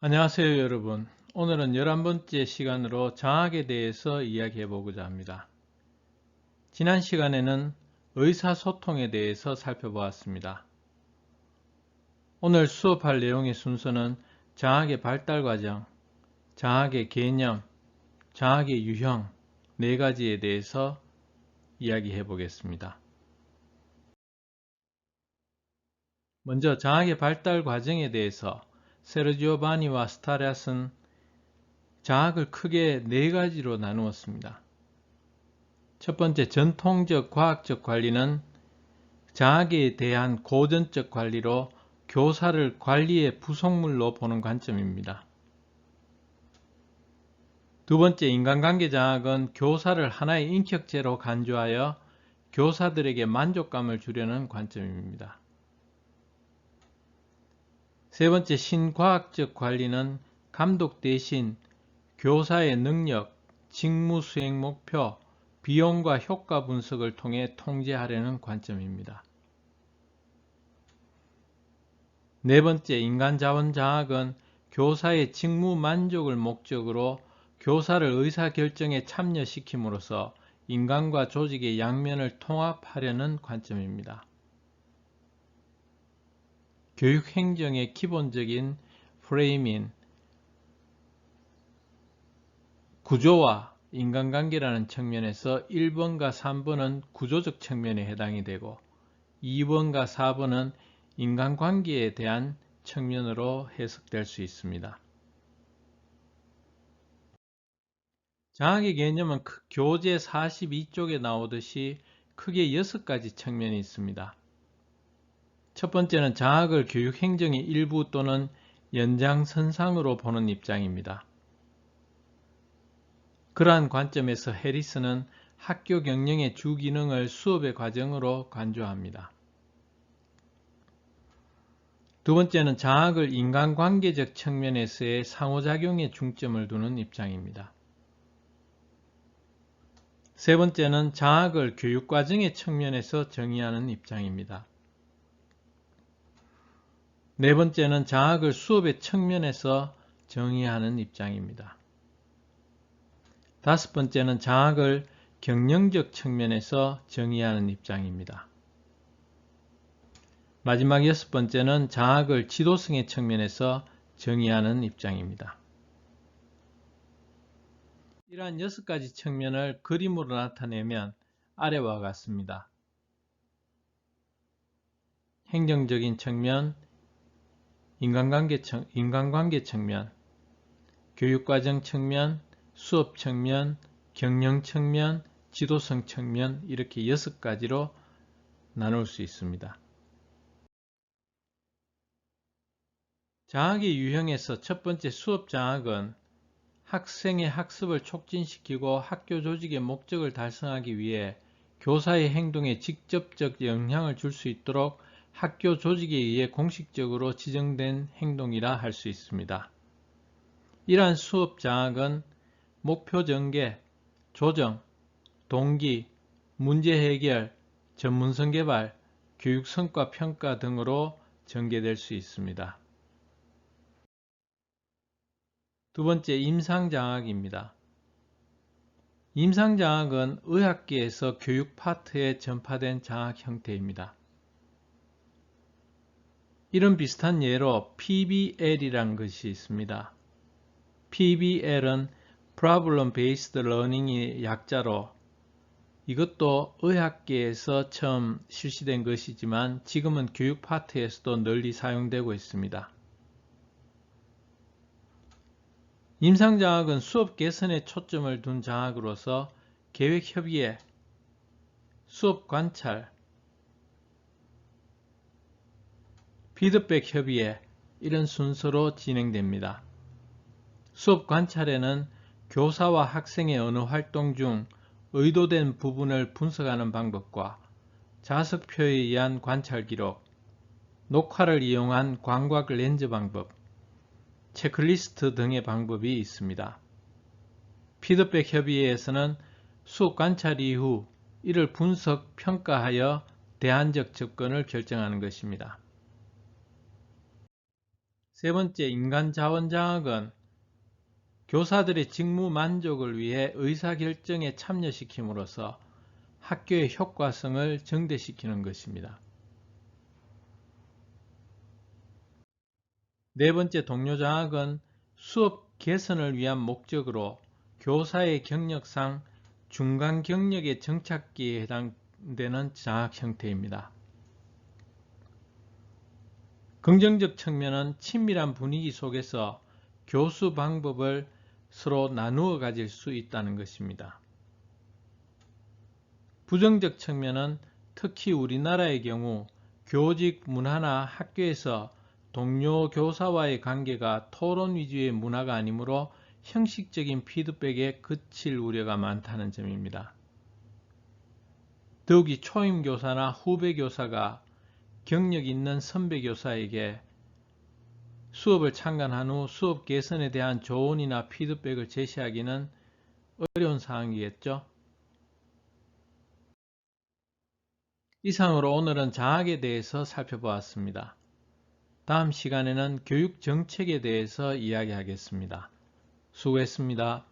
안녕하세요 여러분. 오늘은 11번째 시간으로 장학에 대해서 이야기해 보고자 합니다. 지난 시간에는 의사소통에 대해서 살펴보았습니다. 오늘 수업할 내용의 순서는 장학의 발달 과정, 장학의 개념, 장학의 유형 4가지에 대해서 이야기해 보겠습니다. 먼저 장학의 발달 과정에 대해서 세르지오 바니와 스타랴스는 장학을 크게 4가지로 나누었습니다. 첫 번째, 전통적 과학적 관리는 장학에 대한 고전적 관리로 교사를 관리의 부속물로 보는 관점입니다. 두 번째, 인간관계 장학은 교사를 하나의 인격체로 간주하여 교사들에게 만족감을 주려는 관점입니다. 세 번째, 신과학적 관리는 감독 대신 교사의 능력, 직무 수행 목표, 비용과 효과 분석을 통해 통제하려는 관점입니다. 네 번째, 인간자원 장학은 교사의 직무 만족을 목적으로 교사를 의사결정에 참여시킴으로써 인간과 조직의 양면을 통합하려는 관점입니다. 교육행정의 기본적인 프레임인 구조와 인간관계라는 측면에서 1번과 3번은 구조적 측면에 해당이 되고 2번과 4번은 인간관계에 대한 측면으로 해석될 수 있습니다. 장학의 개념은 교재 42쪽에 나오듯이 크게 6가지 측면이 있습니다. 첫 번째는 장학을 교육행정의 일부 또는 연장선상으로 보는 입장입니다. 그러한 관점에서 해리스는 학교 경영의 주기능을 수업의 과정으로 간주합니다. 두 번째는 장학을 인간관계적 측면에서의 상호작용에 중점을 두는 입장입니다. 세 번째는 장학을 교육과정의 측면에서 정의하는 입장입니다. 네 번째는 장학을 수업의 측면에서 정의하는 입장입니다. 다섯 번째는 장학을 경영적 측면에서 정의하는 입장입니다. 마지막 6번째는 장학을 지도성의 측면에서 정의하는 입장입니다. 이러한 6가지 측면을 그림으로 나타내면 아래와 같습니다. 행정적인 측면, 인간관계 측면, 교육과정 측면, 수업 측면, 경영 측면, 지도성 측면 이렇게 6가지로 나눌 수 있습니다. 장학의 유형에서 첫 번째 수업 장학은 학생의 학습을 촉진시키고 학교 조직의 목적을 달성하기 위해 교사의 행동에 직접적 영향을 줄 수 있도록 학교 조직에 의해 공식적으로 지정된 행동이라 할 수 있습니다. 이러한 수업 장학은 목표 전개, 조정, 동기, 문제 해결, 전문성 개발, 교육 성과 평가 등으로 전개될 수 있습니다. 두 번째, 임상장학입니다. 임상장학은 의학계에서 교육 파트에 전파된 장학 형태입니다. 이런 비슷한 예로 PBL이라는 것이 있습니다. PBL은 Problem Based Learning의 약자로 이것도 의학계에서 처음 실시된 것이지만 지금은 교육 파트에서도 널리 사용되고 있습니다. 임상장학은 수업 개선에 초점을 둔 장학으로서 계획협의회, 수업 관찰, 피드백 협의회 이런 순서로 진행됩니다. 수업 관찰에는 교사와 학생의 언어 활동 중 의도된 부분을 분석하는 방법과 자석표에 의한 관찰 기록, 녹화를 이용한 광각 렌즈 방법, 체크리스트 등의 방법이 있습니다. 피드백 협의회에서는 수업 관찰 이후 이를 분석, 평가하여 대안적 접근을 결정하는 것입니다. 세 번째, 인간 자원 장악은 교사들의 직무 만족을 위해 의사결정에 참여시킴으로써 학교의 효과성을 증대시키는 것입니다. 네 번째, 동료 장악은 수업 개선을 위한 목적으로 교사의 경력상 중간 경력의 정착기에 해당되는 장악 형태입니다. 긍정적 측면은 친밀한 분위기 속에서 교수 방법을 서로 나누어 가질 수 있다는 것입니다. 부정적 측면은 특히 우리나라의 경우 교직 문화나 학교에서 동료 교사와의 관계가 토론 위주의 문화가 아니므로 형식적인 피드백에 그칠 우려가 많다는 점입니다. 더욱이 초임 교사나 후배 교사가 경력 있는 선배 교사에게 수업을 참관한 후 수업 개선에 대한 조언이나 피드백을 제시하기는 어려운 상황이겠죠. 이상으로 오늘은 장학에 대해서 살펴보았습니다. 다음 시간에는 교육 정책에 대해서 이야기하겠습니다. 수고했습니다.